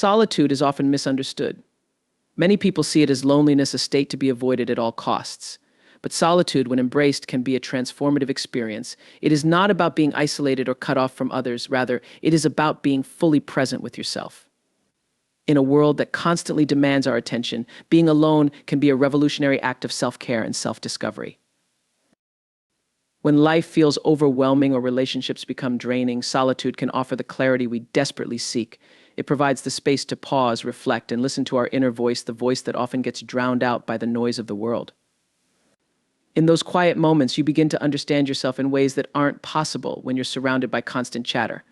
Solitude is often misunderstood. Many people see it as loneliness, a state to be avoided at all costs. But solitude, when embraced, can be a transformative experience. It is not about being isolated or cut off from others. Rather, it is about being fully present with yourself. In a world that constantly demands our attention, being alone can be a revolutionary act of self-care and self-discovery. When life feels overwhelming or relationships become draining, solitude can offer the clarity we desperately seek. It provides the space to pause, reflect, and listen to our inner voice, the voice that often gets drowned out by the noise of the world. In those quiet moments, you begin to understand yourself in ways that aren't possible when you're surrounded by constant chatter.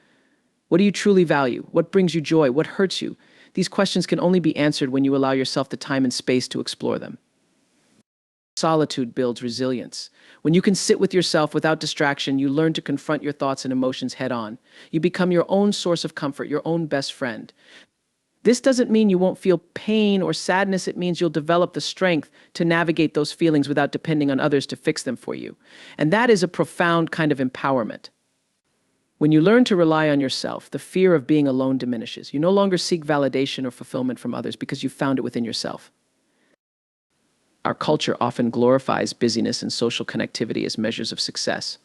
What do you truly value? What brings you joy? What hurts you? These questions can only be answered when you allow yourself the time and space to explore them. Solitude builds resilience. When you can sit with yourself without distraction, you learn to confront your thoughts and emotions head on. You become your own source of comfort, your own best friend. This doesn't mean you won't feel pain or sadness. It means you'll develop the strength to navigate those feelings without depending on others to fix them for you. And that is a profound kind of empowerment. When you learn to rely on yourself, the fear of being alone diminishes. You no longer seek validation or fulfillment from others because you've found it within yourself. Our culture often glorifies busyness and social connectivity as measures of success.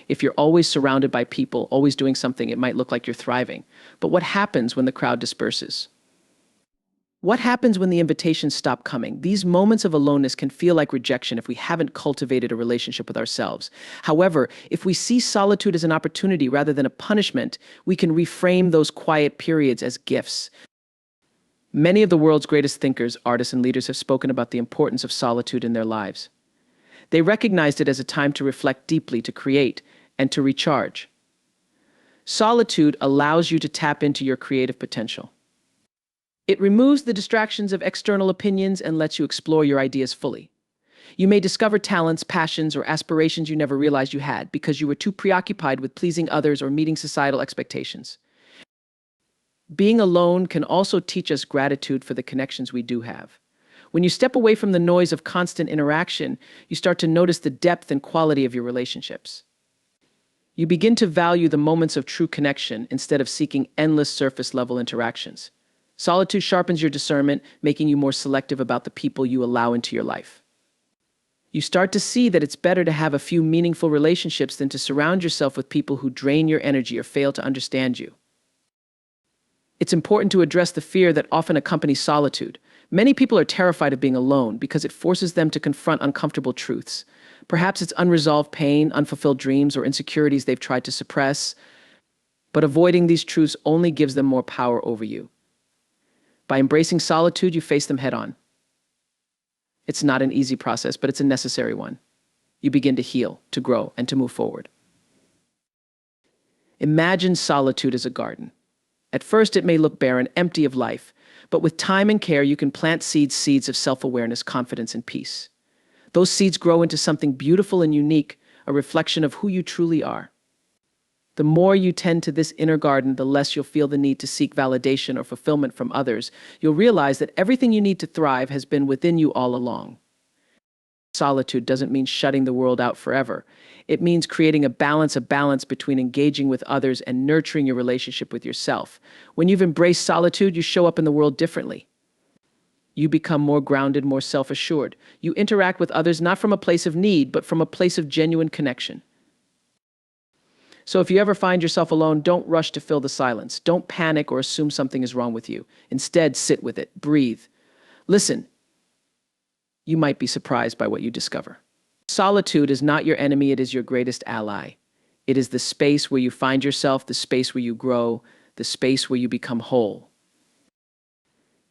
If you're always surrounded by people, always doing something, it might look like you're thriving. But what happens when the crowd disperses? What happens when the invitations stop coming? These moments of aloneness can feel like rejection if we haven't cultivated a relationship with ourselves. However, if we see solitude as an opportunity rather than a punishment, we can reframe those quiet periods as gifts. Many of the world's greatest thinkers, artists, and leaders have spoken about the importance of solitude in their lives. They recognized it as a time to reflect deeply, to create, and to recharge. Solitude allows you to tap into your creative potential. It removes the distractions of external opinions and lets you explore your ideas fully. You may discover talents, passions, or aspirations you never realized you had because you were too preoccupied with pleasing others or meeting societal expectations. Being alone can also teach us gratitude for the connections we do have. When you step away from the noise of constant interaction, you start to notice the depth and quality of your relationships. You begin to value the moments of true connection instead of seeking endless surface-level interactions. Solitude sharpens your discernment, making you more selective about the people you allow into your life. You start to see that it's better to have a few meaningful relationships than to surround yourself with people who drain your energy or fail to understand you. It's important to address the fear that often accompanies solitude. Many people are terrified of being alone because it forces them to confront uncomfortable truths. Perhaps it's unresolved pain, unfulfilled dreams, or insecurities they've tried to suppress. But avoiding these truths only gives them more power over you. By embracing solitude, you face them head on. It's not an easy process, but it's a necessary one. You begin to heal, to grow, and to move forward. Imagine solitude as a garden. At first, it may look barren, empty of life, but with time and care, you can plant seeds of self-awareness, confidence, and peace. Those seeds grow into something beautiful and unique, a reflection of who you truly are. The more you tend to this inner garden, the less you'll feel the need to seek validation or fulfillment from others. You'll realize that everything you need to thrive has been within you all along. Solitude doesn't mean shutting the world out forever. It means creating a balance between engaging with others and nurturing your relationship with yourself. When you've embraced solitude, you show up in the world differently. You become more grounded, more self-assured. You interact with others not from a place of need, but from a place of genuine connection. So if you ever find yourself alone, don't rush to fill the silence. Don't panic or assume something is wrong with you. Instead, sit with it, breathe. Listen. You might be surprised by what you discover. Solitude is not your enemy, it is your greatest ally. It is the space where you find yourself, the space where you grow, the space where you become whole.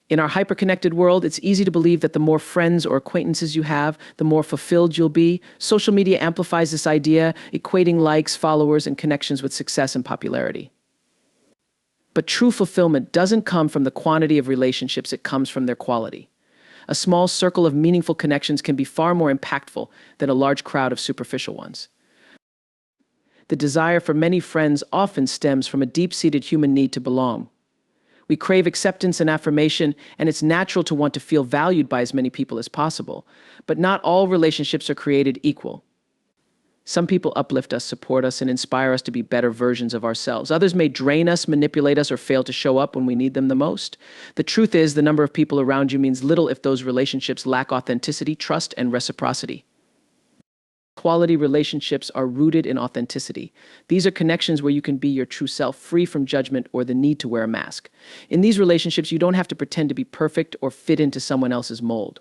In our hyper-connected world, it's easy to believe that the more friends or acquaintances you have, the more fulfilled you'll be. Social media amplifies this idea, equating likes, followers, and connections with success and popularity. But true fulfillment doesn't come from the quantity of relationships, it comes from their quality. A small circle of meaningful connections can be far more impactful than a large crowd of superficial ones. The desire for many friends often stems from a deep-seated human need to belong. We crave acceptance and affirmation, and it's natural to want to feel valued by as many people as possible. But not all relationships are created equal. Some people uplift us, support us, and inspire us to be better versions of ourselves. Others may drain us, manipulate us, or fail to show up when we need them the most. The truth is, the number of people around you means little if those relationships lack authenticity, trust, and reciprocity. Quality relationships are rooted in authenticity. These are connections where you can be your true self, free from judgment or the need to wear a mask. In these relationships, you don't have to pretend to be perfect or fit into someone else's mold.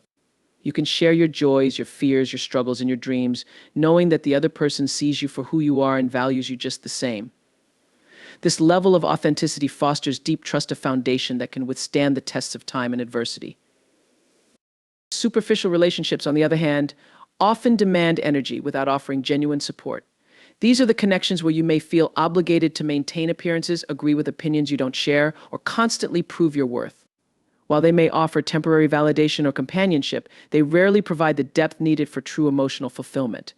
You can share your joys, your fears, your struggles, and your dreams, knowing that the other person sees you for who you are and values you just the same. This level of authenticity fosters deep trust, a foundation that can withstand the tests of time and adversity. Superficial relationships, on the other hand, often demand energy without offering genuine support. These are the connections where you may feel obligated to maintain appearances, agree with opinions you don't share, or constantly prove your worth. While they may offer temporary validation or companionship, they rarely provide the depth needed for true emotional fulfillment.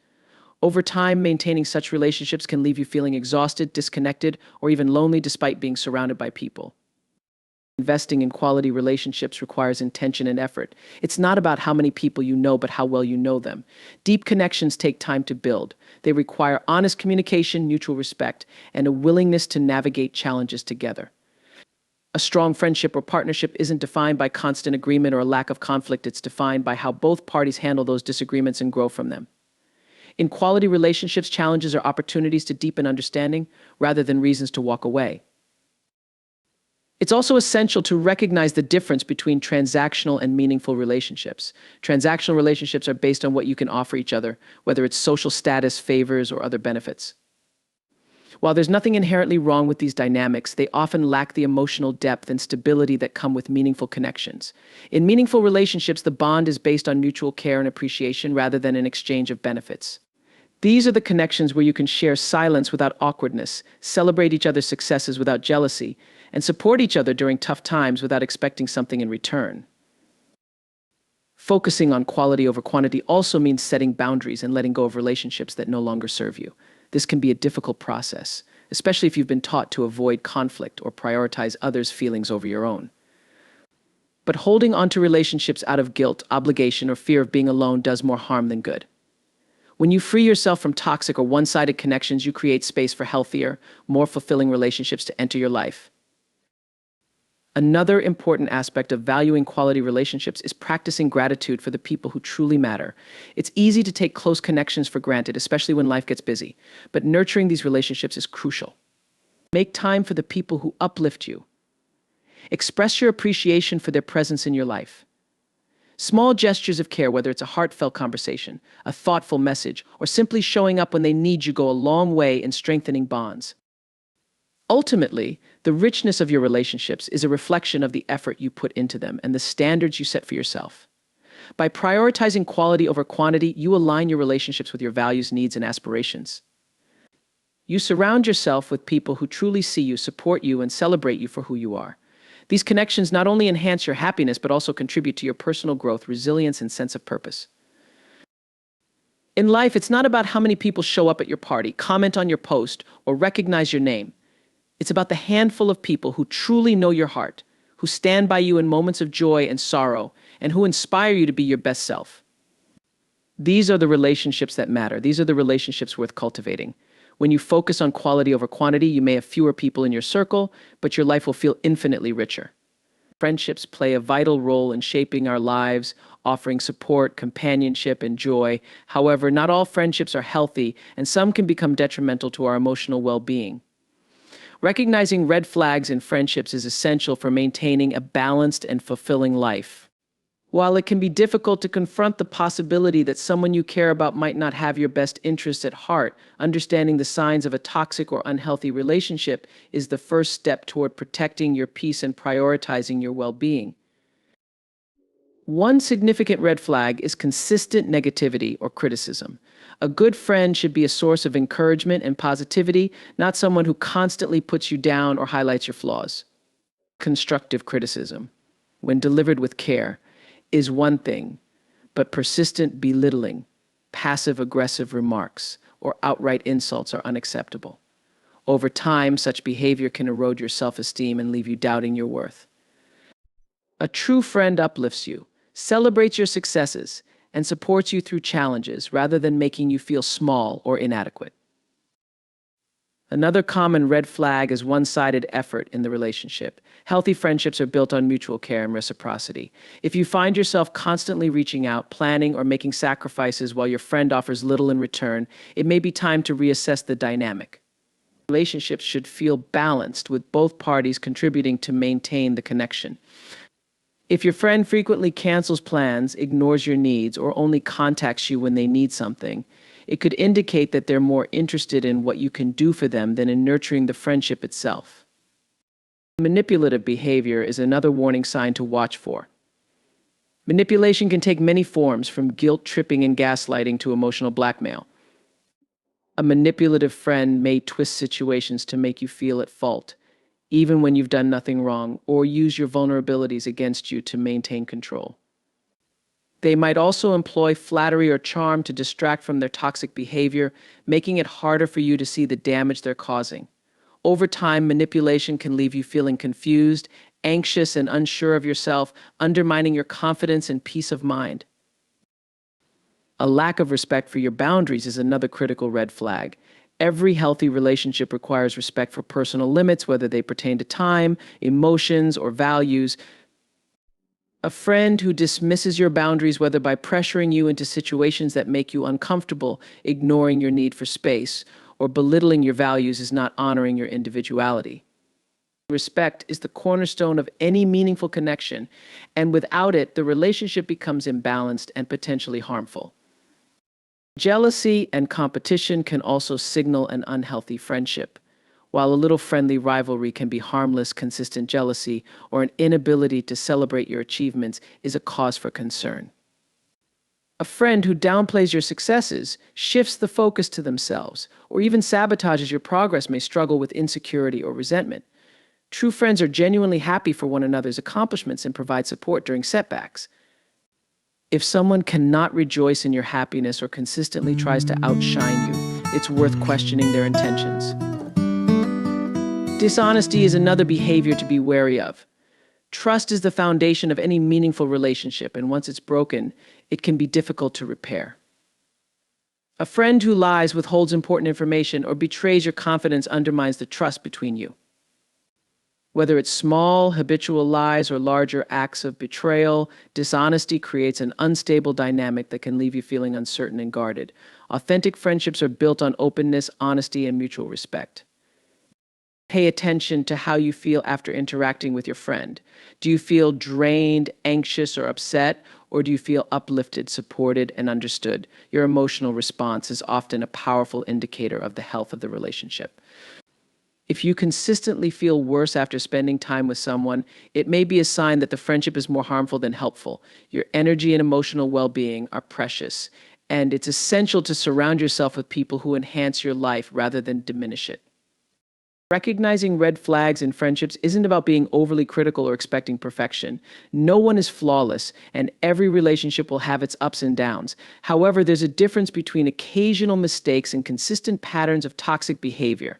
Over time, maintaining such relationships can leave you feeling exhausted, disconnected, or even lonely despite being surrounded by people. Investing in quality relationships requires intention and effort. It's not about how many people you know, but how well you know them. Deep connections take time to build. They require honest communication, mutual respect, and a willingness to navigate challenges together. A strong friendship or partnership isn't defined by constant agreement or a lack of conflict. It's defined by how both parties handle those disagreements and grow from them. In quality relationships, challenges are opportunities to deepen understanding rather than reasons to walk away. It's also essential to recognize the difference between transactional and meaningful relationships. Transactional relationships are based on what you can offer each other, whether it's social status, favors, or other benefits. While there's nothing inherently wrong with these dynamics, they often lack the emotional depth and stability that come with meaningful connections. In meaningful relationships, the bond is based on mutual care and appreciation rather than an exchange of benefits. These are the connections where you can share silence without awkwardness, celebrate each other's successes without jealousy, and support each other during tough times without expecting something in return. Focusing on quality over quantity also means setting boundaries and letting go of relationships that no longer serve you. This can be a difficult process, especially if you've been taught to avoid conflict or prioritize others' feelings over your own. But holding on to relationships out of guilt, obligation, or fear of being alone does more harm than good. When you free yourself from toxic or one-sided connections, you create space for healthier, more fulfilling relationships to enter your life. Another important aspect of valuing quality relationships is practicing gratitude for the people who truly matter. It's easy to take close connections for granted, especially when life gets busy, but nurturing these relationships is crucial. Make time for the people who uplift you. Express your appreciation for their presence in your life. Small gestures of care, whether it's a heartfelt conversation, a thoughtful message, or simply showing up when they need you, go a long way in strengthening bonds. Ultimately, the richness of your relationships is a reflection of the effort you put into them and the standards you set for yourself. By prioritizing quality over quantity, you align your relationships with your values, needs, and aspirations. You surround yourself with people who truly see you, support you, and celebrate you for who you are. These connections not only enhance your happiness, but also contribute to your personal growth, resilience, and sense of purpose. In life, it's not about how many people show up at your party, comment on your post, or recognize your name. It's about the handful of people who truly know your heart, who stand by you in moments of joy and sorrow, and who inspire you to be your best self. These are the relationships that matter. These are the relationships worth cultivating. When you focus on quality over quantity, you may have fewer people in your circle, but your life will feel infinitely richer. Friendships play a vital role in shaping our lives, offering support, companionship, and joy. However, not all friendships are healthy, and some can become detrimental to our emotional well-being. Recognizing red flags in friendships is essential for maintaining a balanced and fulfilling life. While it can be difficult to confront the possibility that someone you care about might not have your best interests at heart, understanding the signs of a toxic or unhealthy relationship is the first step toward protecting your peace and prioritizing your well-being. One significant red flag is consistent negativity or criticism. A good friend should be a source of encouragement and positivity, not someone who constantly puts you down or highlights your flaws. Constructive criticism, when delivered with care, is one thing, but persistent belittling, passive-aggressive remarks, or outright insults are unacceptable. Over time, such behavior can erode your self-esteem and leave you doubting your worth. A true friend uplifts you, celebrates your successes, and supports you through challenges rather than making you feel small or inadequate. Another common red flag is one-sided effort in the relationship. Healthy friendships are built on mutual care and reciprocity. If you find yourself constantly reaching out, planning, or making sacrifices while your friend offers little in return, it may be time to reassess the dynamic. Relationships should feel balanced, with both parties contributing to maintain the connection. If your friend frequently cancels plans, ignores your needs, or only contacts you when they need something, it could indicate that they're more interested in what you can do for them than in nurturing the friendship itself. Manipulative behavior is another warning sign to watch for. Manipulation can take many forms, from guilt tripping and gaslighting to emotional blackmail. A manipulative friend may twist situations to make you feel at fault, even when you've done nothing wrong, or use your vulnerabilities against you to maintain control. They might also employ flattery or charm to distract from their toxic behavior, making it harder for you to see the damage they're causing. Over time, manipulation can leave you feeling confused, anxious, and unsure of yourself, undermining your confidence and peace of mind. A lack of respect for your boundaries is another critical red flag. Every healthy relationship requires respect for personal limits, whether they pertain to time, emotions, or values. A friend who dismisses your boundaries, whether by pressuring you into situations that make you uncomfortable, ignoring your need for space, or belittling your values, is not honoring your individuality. Respect is the cornerstone of any meaningful connection, and without it, the relationship becomes imbalanced and potentially harmful. Jealousy and competition can also signal an unhealthy friendship. While a little friendly rivalry can be harmless, consistent jealousy or an inability to celebrate your achievements is a cause for concern. A friend who downplays your successes, shifts the focus to themselves, or even sabotages your progress may struggle with insecurity or resentment. True friends are genuinely happy for one another's accomplishments and provide support during setbacks. If someone cannot rejoice in your happiness or consistently tries to outshine you, it's worth questioning their intentions. Dishonesty is another behavior to be wary of. Trust is the foundation of any meaningful relationship, and once it's broken, it can be difficult to repair. A friend who lies, withholds important information, or betrays your confidence undermines the trust between you. Whether it's small, habitual lies or larger acts of betrayal, dishonesty creates an unstable dynamic that can leave you feeling uncertain and guarded. Authentic friendships are built on openness, honesty, and mutual respect. Pay attention to how you feel after interacting with your friend. Do you feel drained, anxious, or upset? Or do you feel uplifted, supported, and understood? Your emotional response is often a powerful indicator of the health of the relationship. If you consistently feel worse after spending time with someone, it may be a sign that the friendship is more harmful than helpful. Your energy and emotional well-being are precious, and it's essential to surround yourself with people who enhance your life rather than diminish it. Recognizing red flags in friendships isn't about being overly critical or expecting perfection. No one is flawless, and every relationship will have its ups and downs. However, there's a difference between occasional mistakes and consistent patterns of toxic behavior.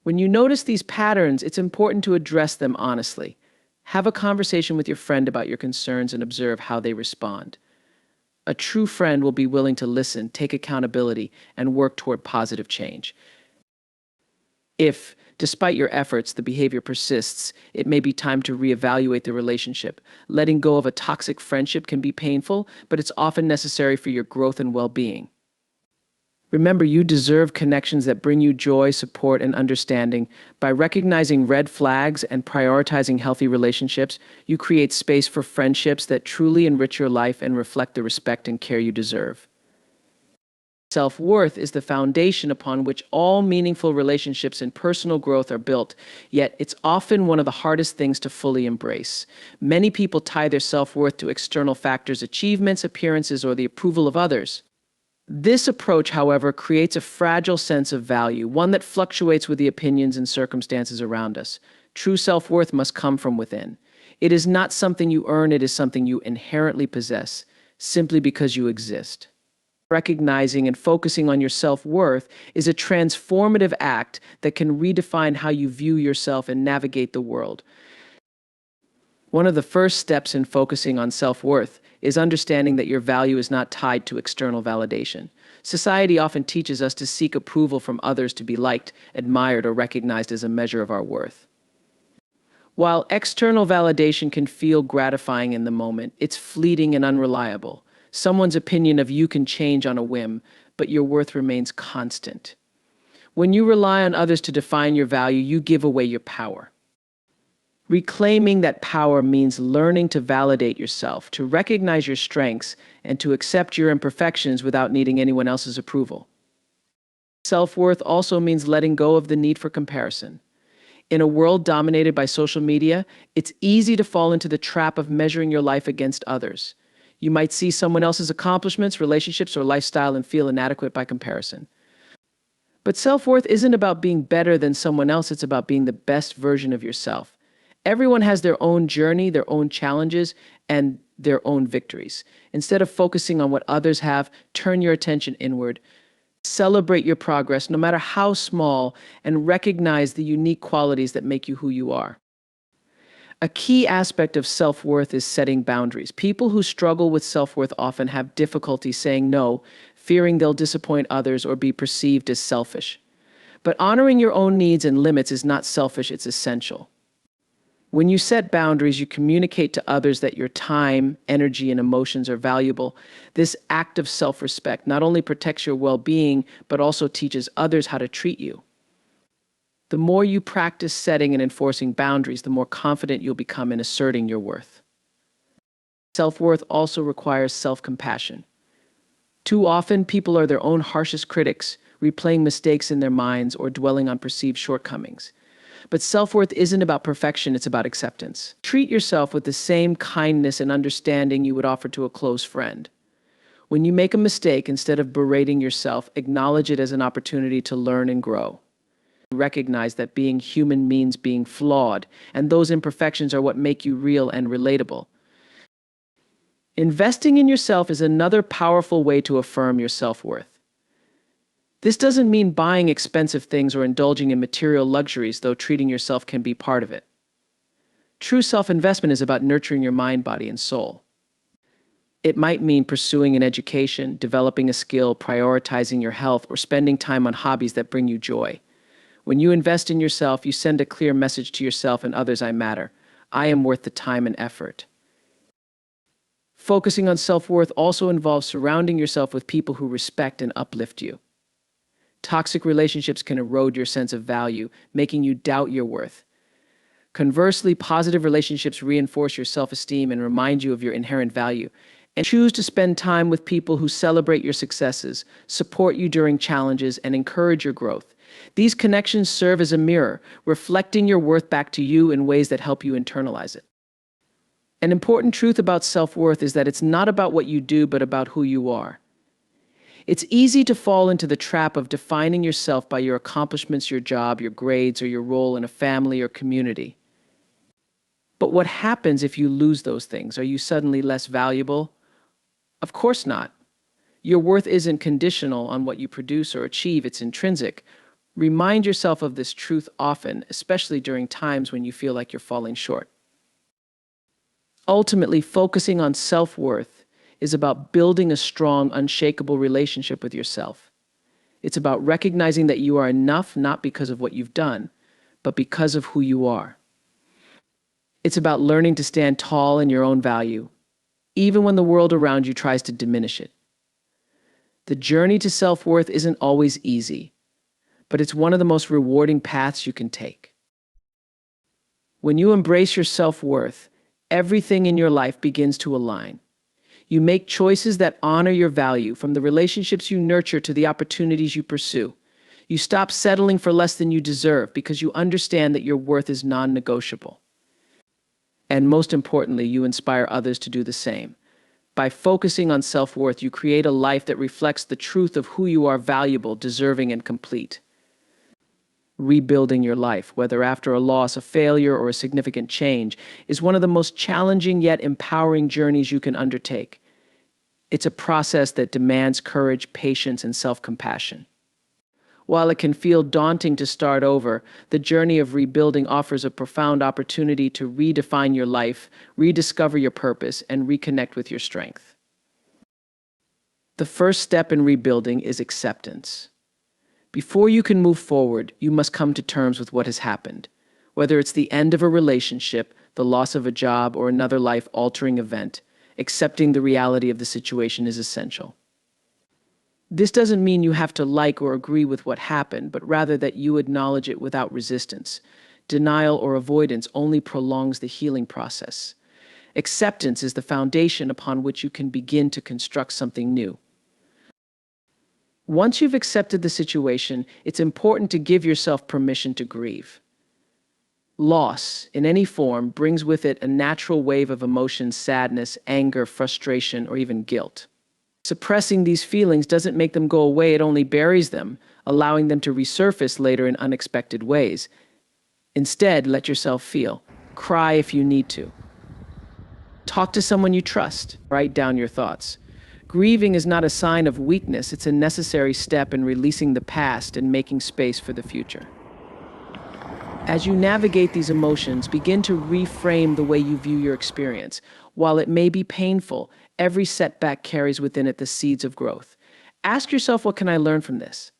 When you notice these patterns, it's important to address them honestly. Have a conversation with your friend about your concerns and observe how they respond. A true friend will be willing to listen, take accountability, and work toward positive change. If, despite your efforts, the behavior persists, it may be time to reevaluate the relationship. Letting go of a toxic friendship can be painful, but it's often necessary for your growth and well-being. Remember, you deserve connections that bring you joy, support, and understanding. By recognizing red flags and prioritizing healthy relationships, you create space for friendships that truly enrich your life and reflect the respect and care you deserve. Self-worth is the foundation upon which all meaningful relationships and personal growth are built, yet it's often one of the hardest things to fully embrace. Many people tie their self-worth to external factors, achievements, appearances, or the approval of others. This approach, however, creates a fragile sense of value, one that fluctuates with the opinions and circumstances around us. True self-worth must come from within. It is not something you earn, it is something you inherently possess, simply because you exist. Recognizing and focusing on your self-worth is a transformative act that can redefine how you view yourself and navigate the world. One of the first steps in focusing on self-worth is understanding that your value is not tied to external validation. Society often teaches us to seek approval from others to be liked, admired, or recognized as a measure of our worth. While external validation can feel gratifying in the moment, it's fleeting and unreliable. Someone's opinion of you can change on a whim, but your worth remains constant. When you rely on others to define your value, you give away your power. Reclaiming that power means learning to validate yourself, to recognize your strengths, and to accept your imperfections without needing anyone else's approval. Self-worth also means letting go of the need for comparison. In a world dominated by social media, it's easy to fall into the trap of measuring your life against others. You might see someone else's accomplishments, relationships, or lifestyle and feel inadequate by comparison. But self-worth isn't about being better than someone else, it's about being the best version of yourself. Everyone has their own journey, their own challenges, and their own victories. Instead of focusing on what others have, turn your attention inward. Celebrate your progress, no matter how small, and recognize the unique qualities that make you who you are. A key aspect of self-worth is setting boundaries. People who struggle with self-worth often have difficulty saying no, fearing they'll disappoint others or be perceived as selfish. But honoring your own needs and limits is not selfish, it's essential. When you set boundaries, you communicate to others that your time, energy, and emotions are valuable. This act of self-respect not only protects your well-being, but also teaches others how to treat you. The more you practice setting and enforcing boundaries, the more confident you'll become in asserting your worth. Self-worth also requires self-compassion. Too often, people are their own harshest critics, replaying mistakes in their minds or dwelling on perceived shortcomings. But self-worth isn't about perfection, it's about acceptance. Treat yourself with the same kindness and understanding you would offer to a close friend. When you make a mistake, instead of berating yourself, acknowledge it as an opportunity to learn and grow. Recognize that being human means being flawed, and those imperfections are what make you real and relatable. Investing in yourself is another powerful way to affirm your self-worth. This doesn't mean buying expensive things or indulging in material luxuries, though treating yourself can be part of it. True self-investment is about nurturing your mind, body, and soul. It might mean pursuing an education, developing a skill, prioritizing your health, or spending time on hobbies that bring you joy. When you invest in yourself, you send a clear message to yourself and others: I matter. I am worth the time and effort. Focusing on self-worth also involves surrounding yourself with people who respect and uplift you. Toxic relationships can erode your sense of value, making you doubt your worth. Conversely, positive relationships reinforce your self-esteem and remind you of your inherent value. And choose to spend time with people who celebrate your successes, support you during challenges, and encourage your growth. These connections serve as a mirror, reflecting your worth back to you in ways that help you internalize it. An important truth about self-worth is that it's not about what you do, but about who you are. It's easy to fall into the trap of defining yourself by your accomplishments, your job, your grades, or your role in a family or community. But what happens if you lose those things? Are you suddenly less valuable? Of course not. Your worth isn't conditional on what you produce or achieve, it's intrinsic. Remind yourself of this truth often, especially during times when you feel like you're falling short. Ultimately, focusing on self-worth is about building a strong, unshakable relationship with yourself. It's about recognizing that you are enough not because of what you've done, but because of who you are. It's about learning to stand tall in your own value, even when the world around you tries to diminish it. The journey to self-worth isn't always easy, but it's one of the most rewarding paths you can take. When you embrace your self-worth, everything in your life begins to align. You make choices that honor your value, from the relationships you nurture to the opportunities you pursue. You stop settling for less than you deserve because you understand that your worth is non-negotiable. And most importantly, you inspire others to do the same. By focusing on self-worth, you create a life that reflects the truth of who you are: valuable, deserving, and complete. Rebuilding your life, whether after a loss, a failure, or a significant change, is one of the most challenging yet empowering journeys you can undertake. It's a process that demands courage, patience, and self-compassion. While it can feel daunting to start over, the journey of rebuilding offers a profound opportunity to redefine your life, rediscover your purpose, and reconnect with your strength. The first step in rebuilding is acceptance. Before you can move forward, you must come to terms with what has happened. Whether it's the end of a relationship, the loss of a job, or another life-altering event, accepting the reality of the situation is essential. This doesn't mean you have to like or agree with what happened, but rather that you acknowledge it without resistance. Denial or avoidance only prolongs the healing process. Acceptance is the foundation upon which you can begin to construct something new. Once you've accepted the situation, it's important to give yourself permission to grieve. Loss, in any form, brings with it a natural wave of emotions: sadness, anger, frustration, or even guilt. Suppressing these feelings doesn't make them go away, it only buries them, allowing them to resurface later in unexpected ways. Instead, let yourself feel. Cry if you need to. Talk to someone you trust. Write down your thoughts. Grieving is not a sign of weakness, it's a necessary step in releasing the past and making space for the future. As you navigate these emotions, begin to reframe the way you view your experience. While it may be painful, every setback carries within it the seeds of growth. Ask yourself, what can I learn from this?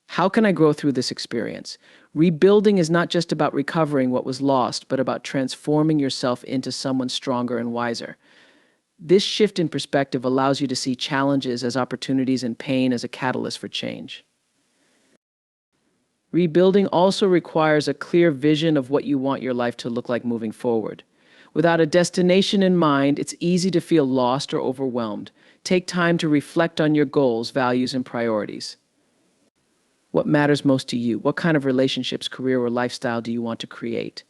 How can I grow through this experience? Rebuilding is not just about recovering what was lost, but about transforming yourself into someone stronger and wiser. This shift in perspective allows you to see challenges as opportunities and pain as a catalyst for change. Rebuilding also requires a clear vision of what you want your life to look like moving forward. Without a destination in mind, it's easy to feel lost or overwhelmed. Take time to reflect on your goals, values, and priorities. What matters most to you? What kind of relationships, career, or lifestyle do you want to create?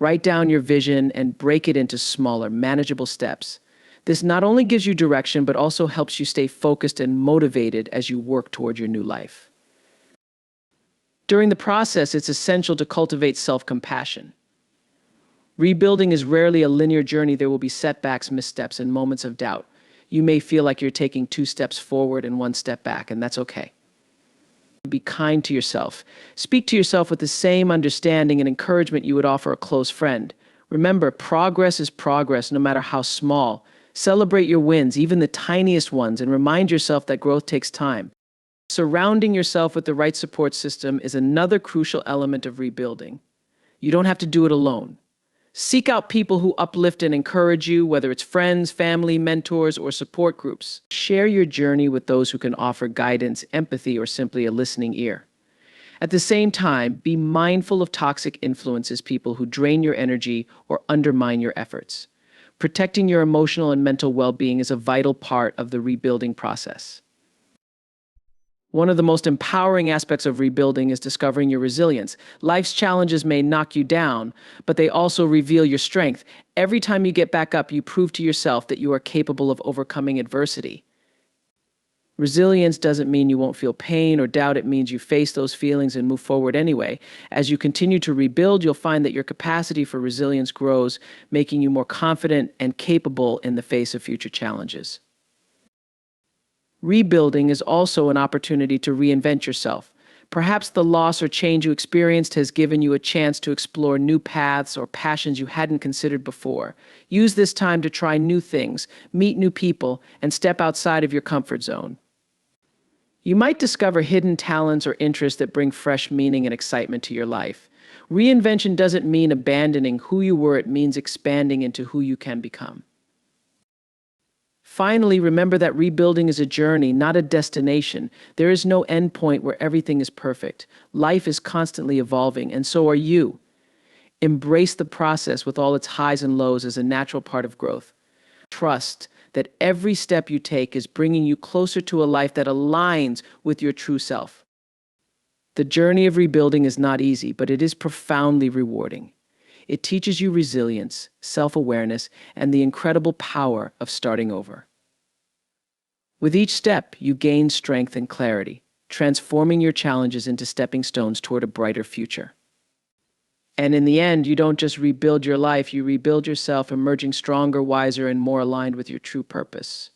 Write down your vision and break it into smaller, manageable steps. This not only gives you direction, but also helps you stay focused and motivated as you work toward your new life. During the process, it's essential to cultivate self-compassion. Rebuilding is rarely a linear journey. There will be setbacks, missteps, and moments of doubt. You may feel like you're taking 2 steps forward and 1 step back, and that's okay. Be kind to yourself. Speak to yourself with the same understanding and encouragement you would offer a close friend. Remember, progress is progress, no matter how small. Celebrate your wins, even the tiniest ones, and remind yourself that growth takes time. Surrounding yourself with the right support system is another crucial element of rebuilding. You don't have to do it alone. Seek out people who uplift and encourage you, whether it's friends, family, mentors, or support groups. Share your journey with those who can offer guidance, empathy, or simply a listening ear. At the same time, be mindful of toxic influences, people who drain your energy or undermine your efforts. Protecting your emotional and mental well-being is a vital part of the rebuilding process. One of the most empowering aspects of rebuilding is discovering your resilience. Life's challenges may knock you down, but they also reveal your strength. Every time you get back up, you prove to yourself that you are capable of overcoming adversity. Resilience doesn't mean you won't feel pain or doubt. It means you face those feelings and move forward anyway. As you continue to rebuild, you'll find that your capacity for resilience grows, making you more confident and capable in the face of future challenges. Rebuilding is also an opportunity to reinvent yourself. Perhaps the loss or change you experienced has given you a chance to explore new paths or passions you hadn't considered before. Use this time to try new things, meet new people, and step outside of your comfort zone. You might discover hidden talents or interests that bring fresh meaning and excitement to your life. Reinvention doesn't mean abandoning who you were, it means expanding into who you can become. Finally, remember that rebuilding is a journey, not a destination. There is no end point where everything is perfect. Life is constantly evolving, and so are you. Embrace the process with all its highs and lows as a natural part of growth. Trust that every step you take is bringing you closer to a life that aligns with your true self. The journey of rebuilding is not easy, but it is profoundly rewarding. It teaches you resilience, self-awareness, and the incredible power of starting over. With each step, you gain strength and clarity, transforming your challenges into stepping stones toward a brighter future. And in the end, you don't just rebuild your life, you rebuild yourself, emerging stronger, wiser, and more aligned with your true purpose.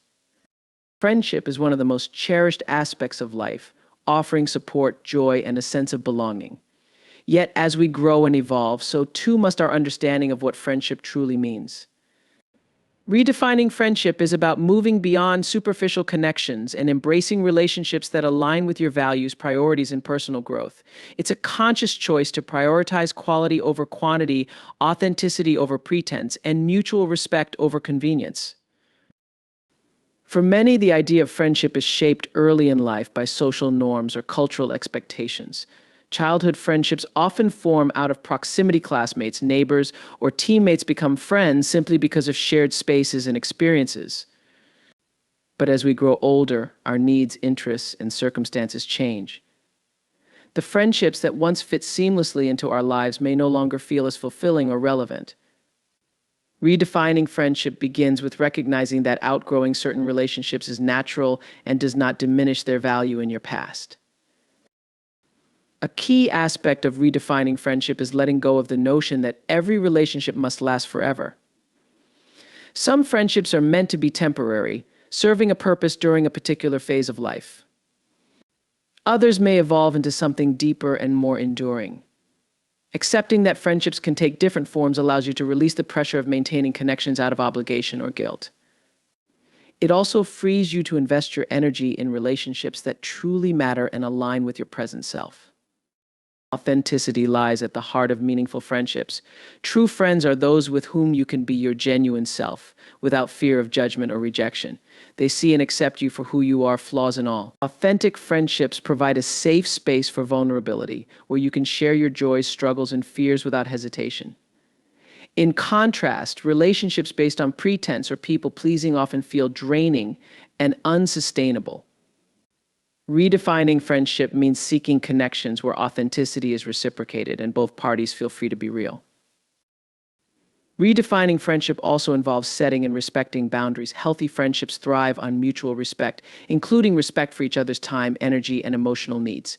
Friendship is one of the most cherished aspects of life, offering support, joy, and a sense of belonging. Yet, as we grow and evolve, so too must our understanding of what friendship truly means. Redefining friendship is about moving beyond superficial connections and embracing relationships that align with your values, priorities, and personal growth. It's a conscious choice to prioritize quality over quantity, authenticity over pretense, and mutual respect over convenience. For many, the idea of friendship is shaped early in life by social norms or cultural expectations. Childhood friendships often form out of proximity. Classmates, neighbors, or teammates become friends simply because of shared spaces and experiences. But as we grow older, our needs, interests, and circumstances change. The friendships that once fit seamlessly into our lives may no longer feel as fulfilling or relevant. Redefining friendship begins with recognizing that outgrowing certain relationships is natural and does not diminish their value in your past. A key aspect of redefining friendship is letting go of the notion that every relationship must last forever. Some friendships are meant to be temporary, serving a purpose during a particular phase of life. Others may evolve into something deeper and more enduring. Accepting that friendships can take different forms allows you to release the pressure of maintaining connections out of obligation or guilt. It also frees you to invest your energy in relationships that truly matter and align with your present self. Authenticity lies at the heart of meaningful friendships. True friends are those with whom you can be your genuine self, without fear of judgment or rejection. They see and accept you for who you are, flaws and all. Authentic friendships provide a safe space for vulnerability, where you can share your joys, struggles, and fears without hesitation. In contrast, relationships based on pretense or people-pleasing often feel draining and unsustainable. Redefining friendship means seeking connections where authenticity is reciprocated and both parties feel free to be real. Redefining friendship also involves setting and respecting boundaries. Healthy friendships thrive on mutual respect, including respect for each other's time, energy, and emotional needs.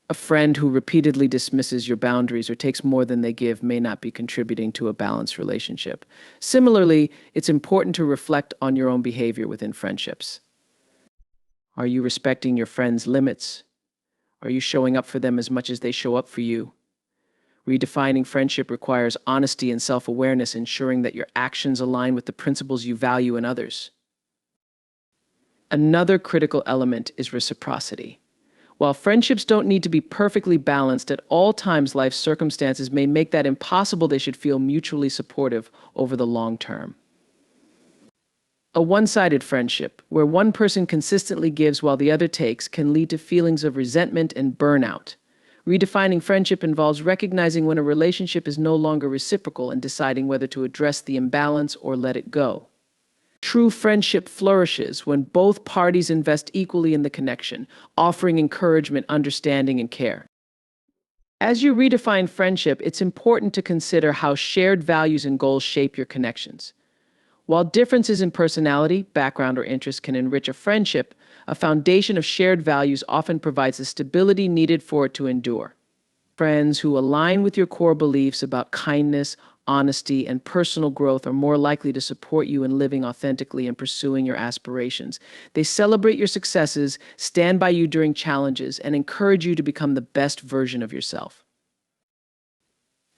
A friend who repeatedly dismisses your boundaries or takes more than they give may not be contributing to a balanced relationship. Similarly, it's important to reflect on your own behavior within friendships. Are you respecting your friends' limits? Are you showing up for them as much as they show up for you? Redefining friendship requires honesty and self-awareness, ensuring that your actions align with the principles you value in others. Another critical element is reciprocity. While friendships don't need to be perfectly balanced at all times, life circumstances may make that impossible. They should feel mutually supportive over the long term. A one-sided friendship, where one person consistently gives while the other takes, can lead to feelings of resentment and burnout. Redefining friendship involves recognizing when a relationship is no longer reciprocal and deciding whether to address the imbalance or let it go. True friendship flourishes when both parties invest equally in the connection, offering encouragement, understanding, and care. As you redefine friendship, it's important to consider how shared values and goals shape your connections. While differences in personality, background, or interest can enrich a friendship, a foundation of shared values often provides the stability needed for it to endure. Friends who align with your core beliefs about kindness, honesty, and personal growth are more likely to support you in living authentically and pursuing your aspirations. They celebrate your successes, stand by you during challenges, and encourage you to become the best version of yourself.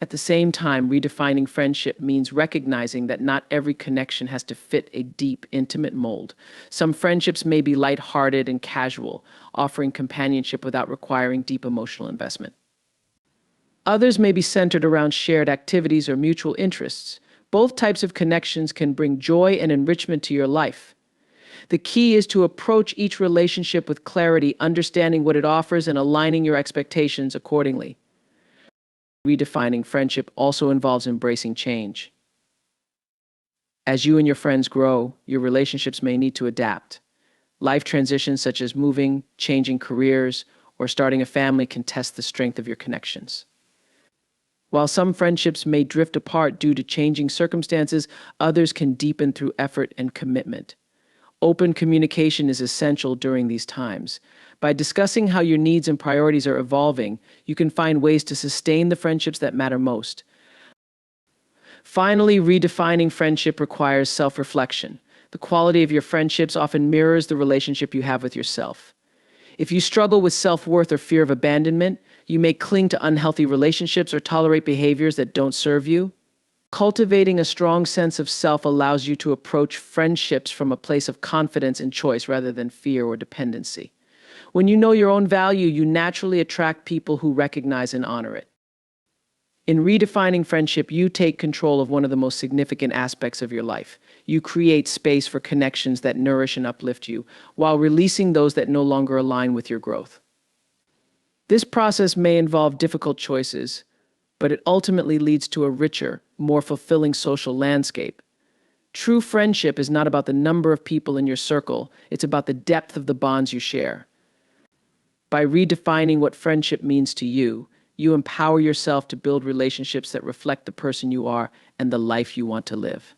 At the same time, redefining friendship means recognizing that not every connection has to fit a deep, intimate mold. Some friendships may be lighthearted and casual, offering companionship without requiring deep emotional investment. Others may be centered around shared activities or mutual interests. Both types of connections can bring joy and enrichment to your life. The key is to approach each relationship with clarity, understanding what it offers and aligning your expectations accordingly. Redefining friendship also involves embracing change. As you and your friends grow, your relationships may need to adapt. Life transitions such as moving, changing careers, or starting a family can test the strength of your connections. While some friendships may drift apart due to changing circumstances, others can deepen through effort and commitment. Open communication is essential during these times. By discussing how your needs and priorities are evolving, you can find ways to sustain the friendships that matter most. Finally, redefining friendship requires self-reflection. The quality of your friendships often mirrors the relationship you have with yourself. If you struggle with self-worth or fear of abandonment, you may cling to unhealthy relationships or tolerate behaviors that don't serve you. Cultivating a strong sense of self allows you to approach friendships from a place of confidence and choice rather than fear or dependency. When you know your own value, you naturally attract people who recognize and honor it. In redefining friendship, you take control of one of the most significant aspects of your life. You create space for connections that nourish and uplift you, while releasing those that no longer align with your growth. This process may involve difficult choices, but it ultimately leads to a richer, more fulfilling social landscape. True friendship is not about the number of people in your circle, it's about the depth of the bonds you share. By redefining what friendship means to you, you empower yourself to build relationships that reflect the person you are and the life you want to live.